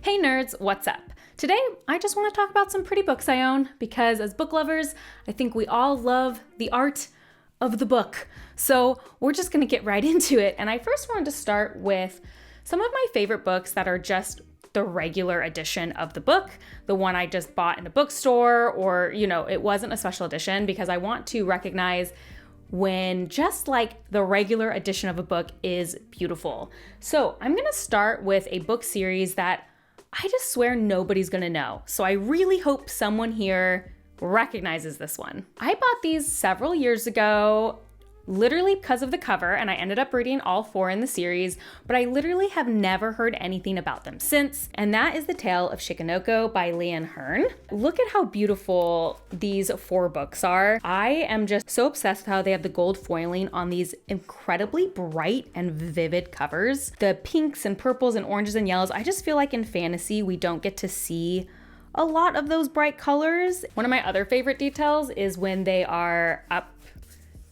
Hey nerds, what's up? Today, I just want to talk about some pretty books I own because as book lovers, I think we all love the art of the book. So we're just going to get right into it. And I first wanted to start with some of my favorite books that are just the regular edition of the book, the one I just bought in a bookstore, or, it wasn't a special edition, because I want to recognize when just like the regular edition of a book is beautiful. So I'm going to start with a book series that I just swear nobody's gonna know. So I really hope someone here recognizes this one. I bought these several years ago, literally because of the cover, and I ended up reading all 4 in the series, but I literally have never heard anything about them since, and that is The Tale of Shikanoko by Leanne Hearn. Look at how beautiful these 4 books are. I am just so obsessed with how they have the gold foiling on these incredibly bright and vivid covers. The pinks and purples and oranges and yellows, I just feel like in fantasy we don't get to see a lot of those bright colors. One of my other favorite details is when they are up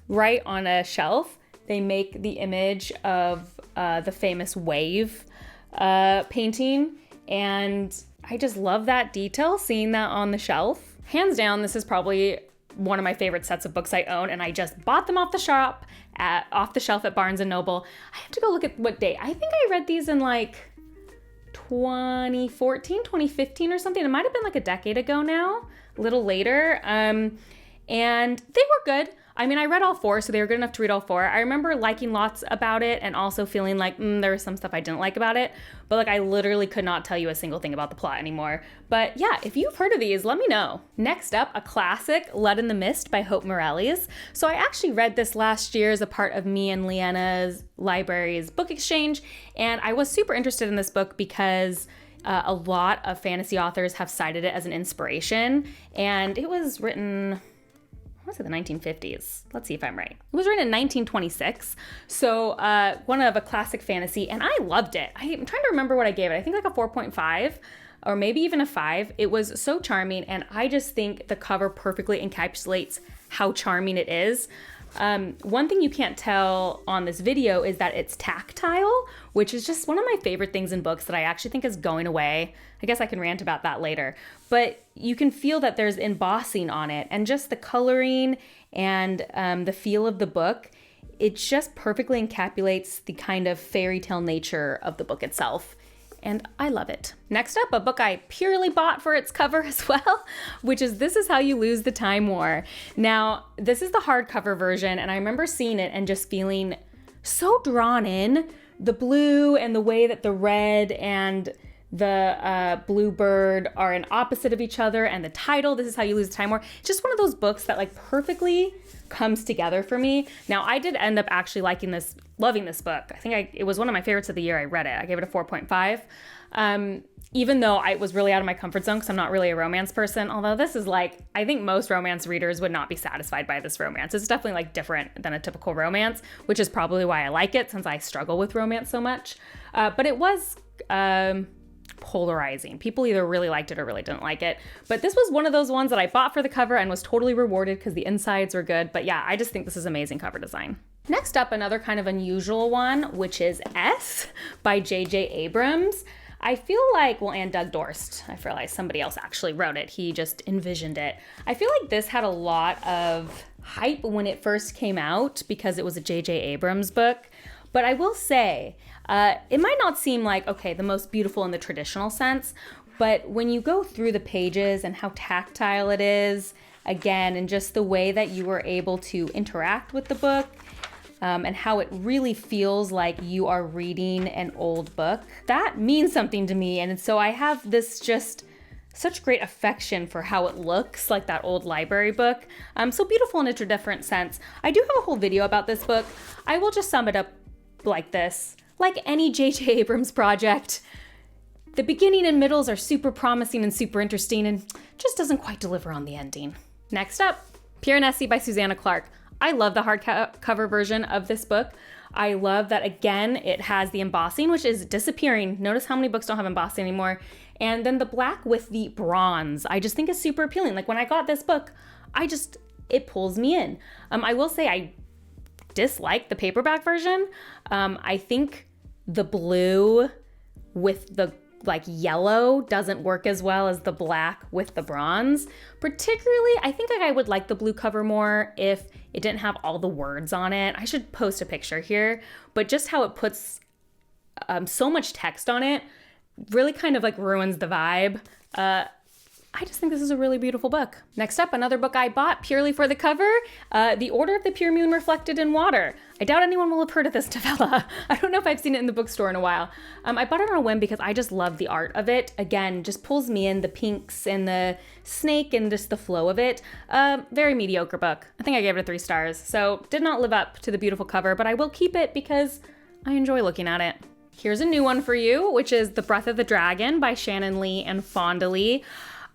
right on a shelf, they make the image of the famous wave painting. And I just love that detail, seeing that on the shelf. Hands down, this is probably one of my favorite sets of books I own, and I just bought them off the shelf at Barnes & Noble. I have to go look at what date. I think I read these in like 2014, 2015 or something. It might have been like a decade ago now, a little later. And they were good. I mean, I read all 4, so they were good enough to read all 4. I remember liking lots about it and also feeling like there was some stuff I didn't like about it. But like, I literally could not tell you a single thing about the plot anymore. But yeah, if you've heard of these, let me know. Next up, a classic, Blood in the Mist by Hope Morales. So I actually read this last year as a part of me and Leanna's library's book exchange. And I was super interested in this book because a lot of fantasy authors have cited it as an inspiration. And it was written, I want to say the 1950s. Let's see if I'm right. It was written in 1926. So one of a classic fantasy, and I loved it. I'm trying to remember what I gave it. I think like a 4.5 or maybe even a 5. It was so charming, and I just think the cover perfectly encapsulates how charming it is. One thing you can't tell on this video is that it's tactile, which is just one of my favorite things in books that I actually think is going away. I guess I can rant about that later, but you can feel that there's embossing on it, and just the coloring and the feel of the book, it just perfectly encapsulates the kind of fairy tale nature of the book itself. And I love it. Next up, a book I purely bought for its cover as well, which is This Is How You Lose the Time War. Now, this is the hardcover version, and I remember seeing it and just feeling so drawn in. The blue and the way that the red and the bluebird are an opposite of each other, and the title, This Is How You Lose the Time War, just one of those books that like perfectly comes together for me. Now, I did end up actually loving this book. I think it was one of my favorites of the year I read it. I gave it a 4.5. Even though I was really out of my comfort zone because I'm not really a romance person, although this is like, I think most romance readers would not be satisfied by this romance. It's definitely like different than a typical romance, which is probably why I like it, since I struggle with romance so much. But it was polarizing. People either really liked it or really didn't like it. But this was one of those ones that I bought for the cover and was totally rewarded because the insides were good. But yeah, I just think this is amazing cover design. Next up, another kind of unusual one, which is S by J.J. Abrams. I feel like, and Doug Dorst, I realized somebody else actually wrote it. He just envisioned it. I feel like this had a lot of hype when it first came out because it was a J.J. Abrams book. But I will say, it might not seem like, the most beautiful in the traditional sense, but when you go through the pages and how tactile it is, again, and just the way that you were able to interact with the book, and how it really feels like you are reading an old book, that means something to me. And so I have this just such great affection for how it looks like that old library book. So beautiful in a different sense. I do have a whole video about this book. I will just sum it up like this. Like any J.J. Abrams project, the beginning and middles are super promising and super interesting, and just doesn't quite deliver on the ending. Next up, Piranesi by Susanna Clarke. I love the hardcover version of this book. I love that, again, it has the embossing, which is disappearing. Notice how many books don't have embossing anymore. And then the black with the bronze, I just think is super appealing. Like when I got this book, it pulls me in. I will say I dislike the paperback version. I think the blue with the like yellow doesn't work as well as the black with the bronze. Particularly, I think like I would like the blue cover more if it didn't have all the words on it. I should post a picture here, but just how it puts so much text on it really kind of like ruins the vibe. I just think this is a really beautiful book. Next up, another book I bought purely for the cover, The Order of the Pure Moon Reflected in Water. I doubt anyone will have heard of this novella. I don't know if I've seen it in the bookstore in a while. I bought it on a whim because I just love the art of it. Again, just pulls me in, the pinks and the snake and just the flow of it. Very mediocre book. I think I gave it 3 stars. So did not live up to the beautiful cover, but I will keep it because I enjoy looking at it. Here's a new one for you, which is The Breath of the Dragon by Shannon Lee and Fonda Lee.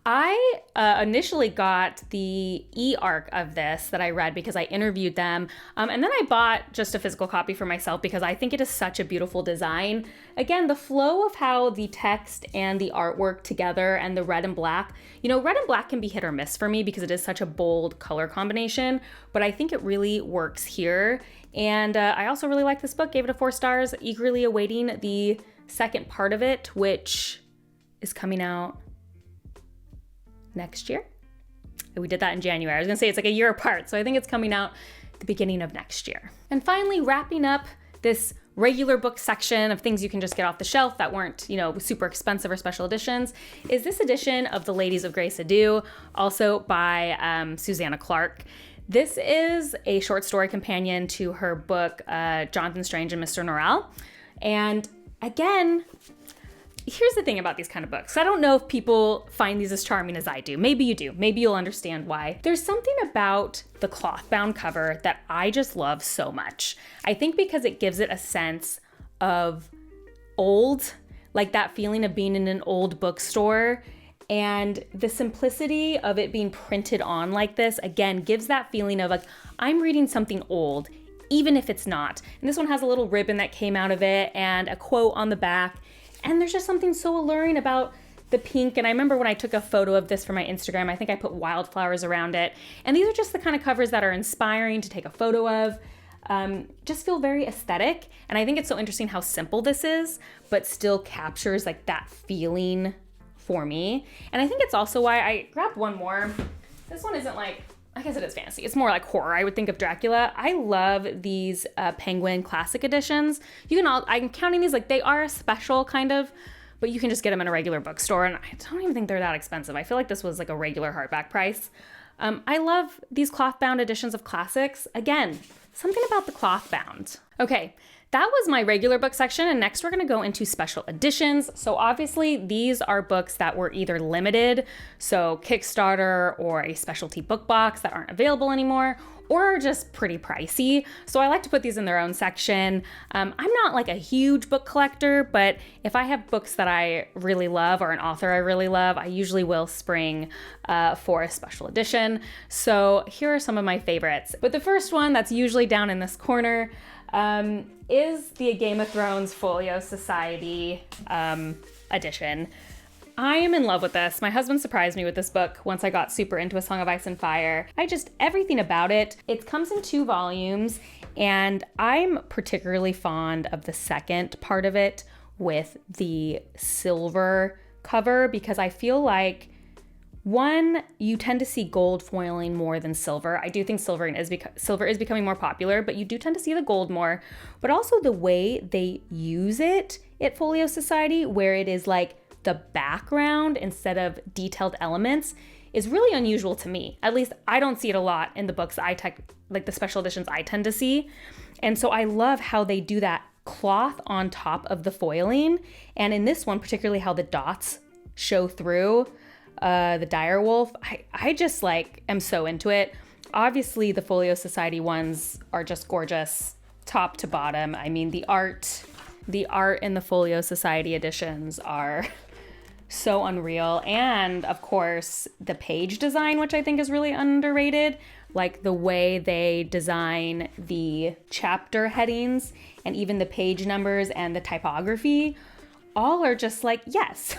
I initially got the e-arc of this that I read because I interviewed them. And then I bought just a physical copy for myself because I think it is such a beautiful design. Again, the flow of how the text and the artwork together and the red and black, you know, red and black can be hit or miss for me because it is such a bold color combination, but I think it really works here. And I also really like this book, gave it a 4 stars, eagerly awaiting the second part of it, which is coming out next year. We did that in January. I was gonna say it's like a year apart, so I think it's coming out the beginning of next year. And finally, wrapping up this regular book section of things you can just get off the shelf that weren't, you know, super expensive or special editions, is this edition of The Ladies of Grace Adieu, also by Susanna Clark. This is a short story companion to her book, Jonathan Strange and Mr. Norrell. And again, here's the thing about these kind of books. I don't know if people find these as charming as I do. Maybe you do. Maybe you'll understand why. There's something about the cloth-bound cover that I just love so much. I think because it gives it a sense of old, like that feeling of being in an old bookstore. And the simplicity of it being printed on like this, again, gives that feeling of like, I'm reading something old, even if it's not. And this one has a little ribbon that came out of it and a quote on the back. And there's just something so alluring about the pink. And I remember when I took a photo of this for my Instagram, I think I put wildflowers around it. And these are just the kind of covers that are inspiring to take a photo of. Just feel very aesthetic. And I think it's so interesting how simple this is, but still captures like that feeling for me. And I think it's also why I grabbed one more. This one isn't like, I guess it is fantasy. It's more like horror. I would think of Dracula. I love these Penguin Classic editions. I'm counting these like they are a special kind of, but you can just get them in a regular bookstore. And I don't even think they're that expensive. I feel like this was like a regular hardback price. I love these cloth bound editions of classics. Again, something about the cloth bound. Okay. That was my regular book section, and next we're going to go into special editions. So obviously these are books that were either limited, so Kickstarter or a specialty book box that aren't available anymore, or are just pretty pricey. So I like to put these in their own section. I'm not like a huge book collector, but if I have books that I really love or an author I really love, I usually will spring for a special edition. So here are some of my favorites. But the first one that's usually down in this corner is the Game of Thrones Folio Society edition. I am in love with this. My husband surprised me with this book once I got super into A Song of Ice and Fire. Everything about it. It comes in 2 volumes, and I'm particularly fond of the second part of it with the silver cover because I feel like one, you tend to see gold foiling more than silver. I do think silver is becoming more popular, but you do tend to see the gold more. But also the way they use it at Folio Society, where it is like the background instead of detailed elements, is really unusual to me. At least I don't see it a lot in the books like the special editions I tend to see. And so I love how they do that cloth on top of the foiling. And in this one, particularly how the dots show through the dire wolf. I just like am so into it. Obviously the Folio Society ones are just gorgeous top to bottom. I mean, the art in the Folio Society editions are so unreal. And of course the page design, which I think is really underrated, like the way they design the chapter headings and even the page numbers and the typography, all are just like, yes,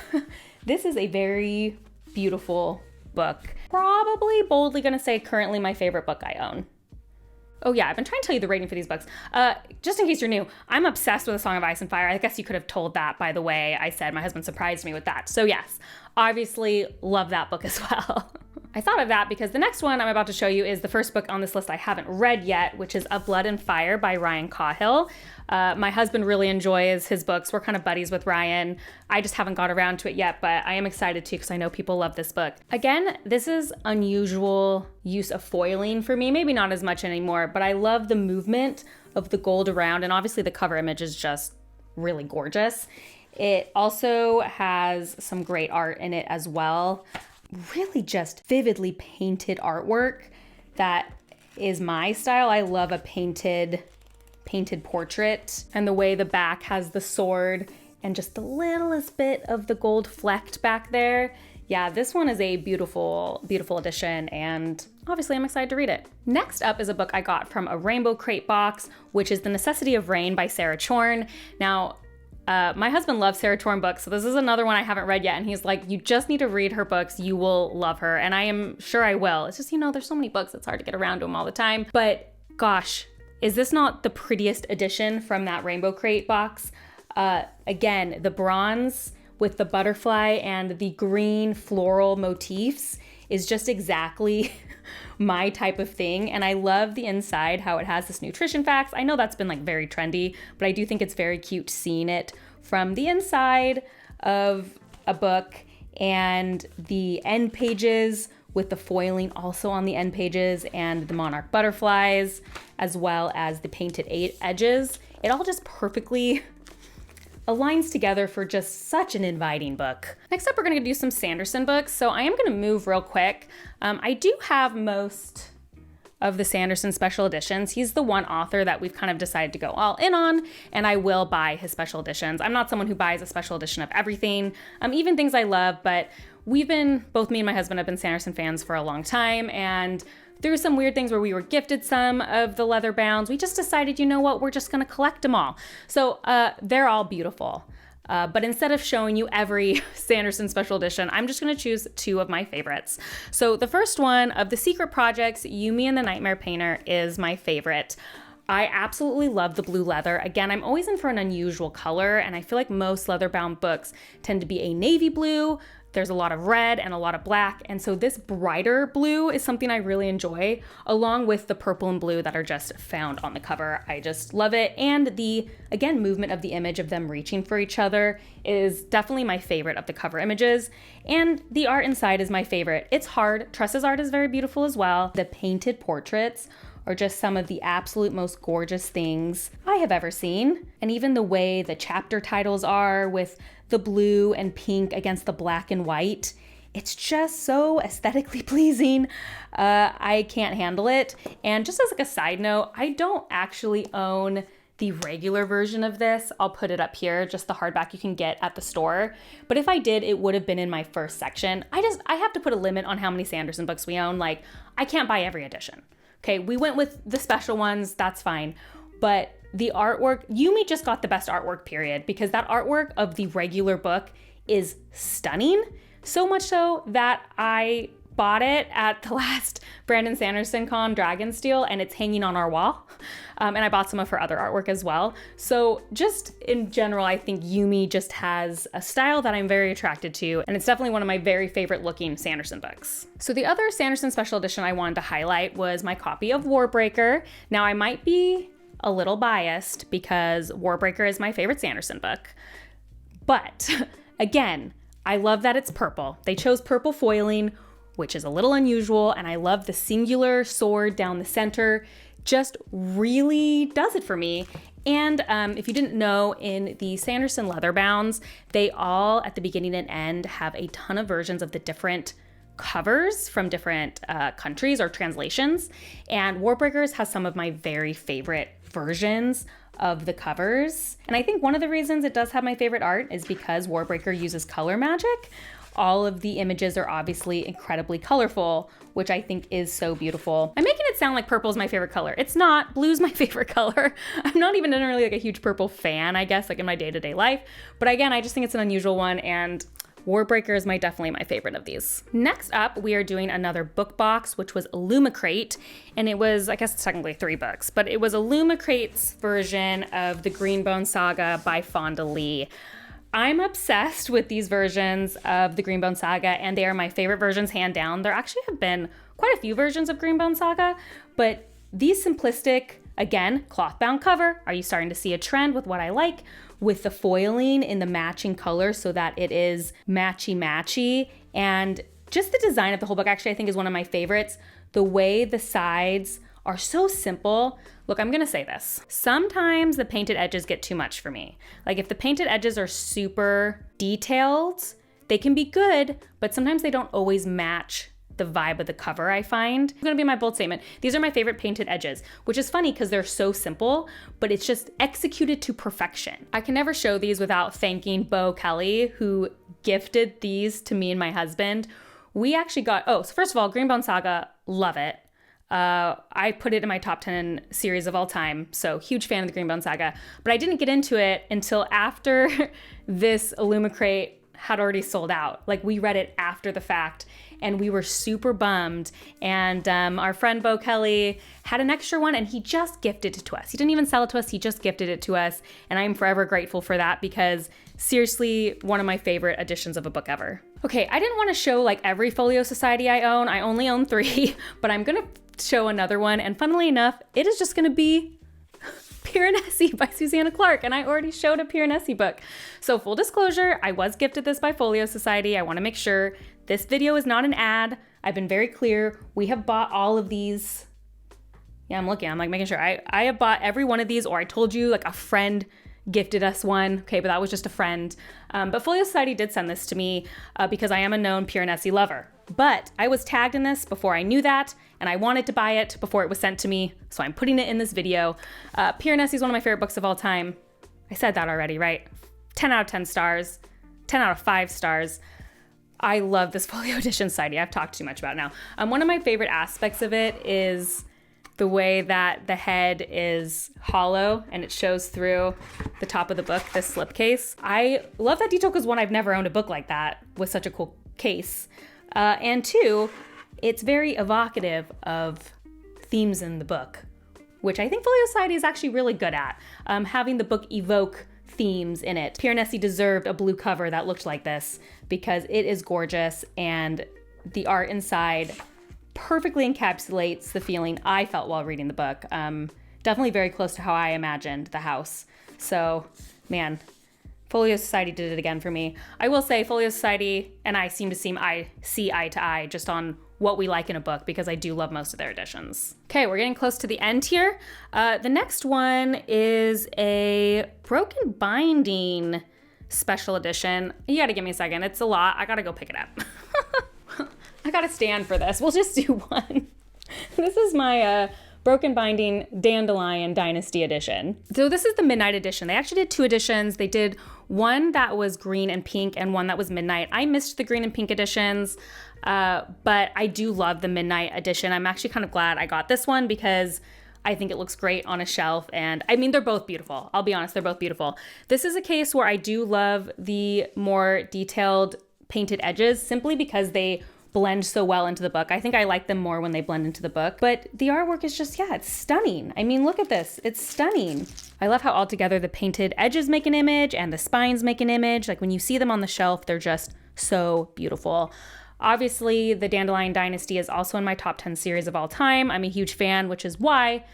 this is a very beautiful book. Probably boldly gonna say currently my favorite book I own. Oh yeah, I've been trying to tell you the rating for these books. Just in case you're new, I'm obsessed with A Song of Ice and Fire. I guess you could have told that by the way I said. My husband surprised me with that. So yes, obviously love that book as well. I thought of that because the next one I'm about to show you is the first book on this list I haven't read yet, which is Of Blood and Fire by Ryan Cahill. My husband really enjoys his books. We're kind of buddies with Ryan. I just haven't got around to it yet, but I am excited to because I know people love this book. Again, this is unusual use of foiling for me, maybe not as much anymore, but I love the movement of the gold around, and obviously the cover image is just really gorgeous. It also has some great art in it as well. Really just vividly painted artwork that is my style. I love a painted portrait, and the way the back has the sword and just the littlest bit of the gold flecked back there. Yeah, this one is a beautiful, beautiful edition, and obviously I'm excited to read it. Next up is a book I got from a Rainbow Crate box, which is The Necessity of Rain by Sarah Chorn. Now, my husband loves Sarah Chorn books, so this is another one I haven't read yet, and he's like, you just need to read her books, you will love her, and I am sure I will. It's just, there's so many books, it's hard to get around to them all the time, but gosh, is this not the prettiest edition from that Rainbow Crate box? Again, the bronze with the butterfly and the green floral motifs is just exactly my type of thing. And I love the inside, how it has this nutrition facts. I know that's been like very trendy, but I do think it's very cute seeing it from the inside of a book, and the end pages with the foiling also on the end pages, and the monarch butterflies, as well as the painted edges. It all just perfectly aligns together for just such an inviting book. Next up, we're gonna do some Sanderson books. So I am gonna move real quick. I do have most of the Sanderson special editions. He's the one author that we've kind of decided to go all in on, and I will buy his special editions. I'm not someone who buys a special edition of everything, even things I love, but both me and my husband have been Sanderson fans for a long time, and through some weird things where we were gifted some of the leather bounds, we just decided, you know what, we're just gonna collect them all. So they're all beautiful. But instead of showing you every Sanderson special edition, I'm just gonna choose two of my favorites. So the first one of the Secret Projects, Yumi and the Nightmare Painter, is my favorite. I absolutely love the blue leather. Again, I'm always in for an unusual color, and I feel like most leather-bound books tend to be a navy blue. There's a lot of red and a lot of black, and so this brighter blue is something I really enjoy, along with the purple and blue that are just found on the cover. I just love it, and the, again, movement of the image of them reaching for each other is definitely my favorite of the cover images, and the art inside is my favorite. It's hard. Tress's art is very beautiful as well. The painted portraits are just some of the absolute most gorgeous things I have ever seen. And even the way the chapter titles are with the blue and pink against the black and white, it's just so aesthetically pleasing. I can't handle it. And just as like a side note, I don't actually own the regular version of this. I'll put it up here, just the hardback you can get at the store. But if I did, it would have been in my first section. I have to put a limit on how many Sanderson books we own. Like, I can't buy every edition. Okay, we went with the special ones, that's fine. But the artwork, Yumi just got the best artwork, period, because that artwork of the regular book is stunning. So much so that I bought it at the last Brandon Sanderson Con Dragonsteel, and it's hanging on our wall. And I bought some of her other artwork as well. So just in general, I think Yumi just has a style that I'm very attracted to, and it's definitely one of my very favorite looking Sanderson books. So the other Sanderson special edition I wanted to highlight was my copy of Warbreaker. Now I might be a little biased because Warbreaker is my favorite Sanderson book, but again, I love that it's purple. They chose purple foiling, which is a little unusual, and I love the singular sword down the center. Just really does it for me. And if you didn't know, in the Sanderson leather bounds, they all at the beginning and end have a ton of versions of the different covers from different countries or translations. And Warbreakers has some of my very favorite versions of the covers. And I think one of the reasons it does have my favorite art is because Warbreaker uses color magic. All of the images are obviously incredibly colorful, which I think is so beautiful. I'm making it sound like purple is my favorite color. It's not. Blue's my favorite color. I'm not even really like a huge purple fan, I guess, like in my day-to-day life. But again, I just think it's an unusual one, and Warbreaker is definitely my favorite of these. Next up, we are doing another book box, which was Illumicrate, and it was, I guess it's technically 3 books, but it was Illumicrate's version of the Greenbone Saga by Fonda Lee. I'm obsessed with these versions of the Greenbone Saga, and they are my favorite versions, hand down. There actually have been quite a few versions of Greenbone Saga, but these simplistic, again, cloth-bound cover. Are you starting to see a trend with what I like? With the foiling in the matching color so that it is matchy-matchy. And just the design of the whole book actually I think is one of my favorites. The way the sides are so simple. Look, I'm gonna say this. Sometimes the painted edges get too much for me. Like if the painted edges are super detailed, they can be good, but sometimes they don't always match the vibe of the cover, I find. It's gonna be my bold statement. These are my favorite painted edges, which is funny because they're so simple, but it's just executed to perfection. I can never show these without thanking Bo Kelly, who gifted these to me and my husband. We actually got, so first of all, Greenbone Saga, love it. I put it in my top 10 series of all time, so huge fan of the Greenbone Saga. But I didn't get into it until after this Illumicrate had already sold out. Like we read it after the fact and we were super bummed. And our friend Bo Kelly had an extra one and he just gifted it to us. He didn't even sell it to us, he just gifted it to us. And I'm forever grateful for that because seriously, one of my favorite editions of a book ever. Okay, I didn't want to show like every Folio Society I own. I only own 3, but I'm gonna show another one. And funnily enough, it is just gonna be Piranesi by Susanna Clark, and I already showed a Piranesi book. So full disclosure, I was gifted this by Folio Society. I want to make sure this video is not an ad. I've been very clear. We have bought all of these. Yeah, I'm looking. I'm like making sure. I have bought every one of these, or I told you like a friend gifted us one. Okay, but that was just a friend. But Folio Society did send this to me because I am a known Piranesi lover. But I was tagged in this before I knew that, and I wanted to buy it before it was sent to me, so I'm putting it in this video. Piranesi is one of my favorite books of all time. I said that already, right? 10 out of 10 stars, 10 out of 5 stars. I love this Folio Edition Society. I've talked too much about it now. One of my favorite aspects of it is the way that the head is hollow and it shows through the top of the book, this slipcase. I love that detail because one, I've never owned a book like that with such a cool case. And 2, it's very evocative of themes in the book, which I think Folio Society is actually really good at, having the book evoke themes in it. Piranesi deserved a blue cover that looked like this because it is gorgeous and the art inside perfectly encapsulates the feeling I felt while reading the book. Definitely very close to how I imagined the house. So, man, Folio Society did it again for me. I will say Folio Society and I seem to see eye to eye just on what we like in a book because I do love most of their editions. Okay, we're getting close to the end here. The next one is a Broken Binding special edition. You gotta give me a second. It's a lot. I gotta go pick it up. I gotta stand for this. We'll just do one. This is my Broken Binding Dandelion Dynasty edition. So this is the Midnight edition. They actually did 2 editions. They did one that was green and pink and one that was midnight. I missed the green and pink editions, but I do love the Midnight edition. I'm actually kind of glad I got this one because I think it looks great on a shelf. And I mean, they're both beautiful. I'll be honest, they're both beautiful. This is a case where I do love the more detailed painted edges simply because they blend so well into the book. I think I like them more when they blend into the book, but the artwork is just, yeah, it's stunning. I mean, look at this. It's stunning. I love how altogether the painted edges make an image and the spines make an image. Like when you see them on the shelf, they're just so beautiful. Obviously, the Dandelion Dynasty is also in my top 10 series of all time. I'm a huge fan, which is why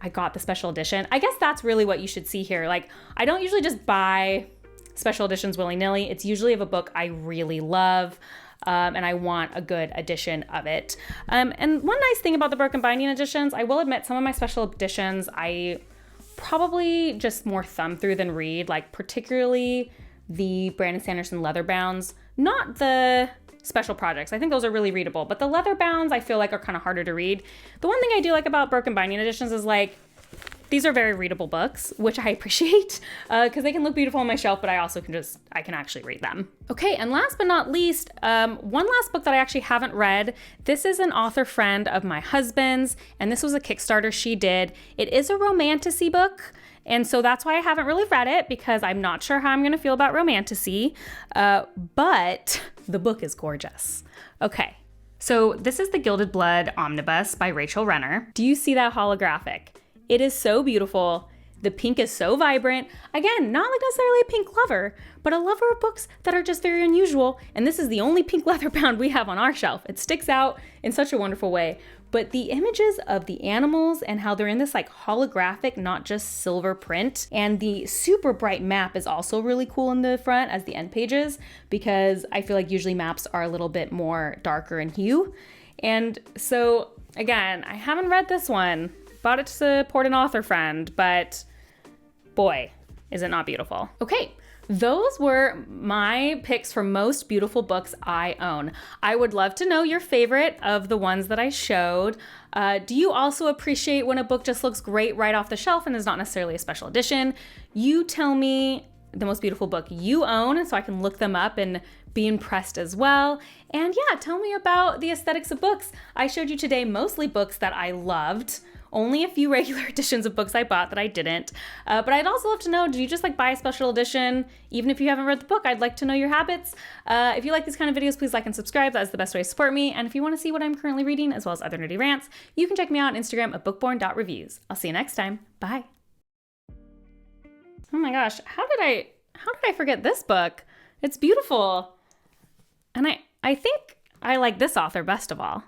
I got the special edition. I guess that's really what you should see here. Like, I don't usually just buy special editions willy-nilly. It's usually of a book I really love. And I want a good edition of it. And one nice thing about the Broken Binding editions, I will admit some of my special editions, I probably just more thumb through than read, like particularly the Brandon Sanderson leather bounds, not the special projects. I think those are really readable, but the leather bounds I feel like are kind of harder to read. The one thing I do like about Broken Binding editions is like, these are very readable books, which I appreciate because they can look beautiful on my shelf, but I also I can actually read them. Okay, and last but not least, one last book that I actually haven't read. This is an author friend of my husband's, and this was a Kickstarter she did. It is a romantasy book, And so that's why I haven't really read it, because I'm not sure how I'm going to feel about romantasy. But the book is gorgeous. Okay, so this is The Gilded Blood Omnibus by Rachel Renner. Do you see that holographic? It is so beautiful. The pink is so vibrant. Again, not like necessarily a pink lover, but a lover of books that are just very unusual. And this is the only pink leather bound we have on our shelf. It sticks out in such a wonderful way. But the images of the animals and how they're in this like holographic, not just silver print. And the super bright map is also really cool in the front as the end pages, because I feel like usually maps are a little bit more darker in hue. And so again, I haven't read this one. Bought it to support an author friend, but boy, is it not beautiful. Okay, those were my picks for most beautiful books I own. I would love to know your favorite of the ones that I showed. Do you also appreciate when a book just looks great right off the shelf and is not necessarily a special edition? You tell me the most beautiful book you own so I can look them up and be impressed as well. And yeah, tell me about the aesthetics of books. I showed you today mostly books that I loved. Only a few regular editions of books I bought that I didn't. But I'd also love to know, do you just like buy a special edition? Even if you haven't read the book, I'd like to know your habits. If you like these kind of videos, please like and subscribe. That's the best way to support me. And if you want to see what I'm currently reading, as well as other nerdy rants, you can check me out on Instagram at bookborn.reviews. I'll see you next time. Bye. Oh my gosh, how did I forget this book? It's beautiful. And I think I like this author best of all.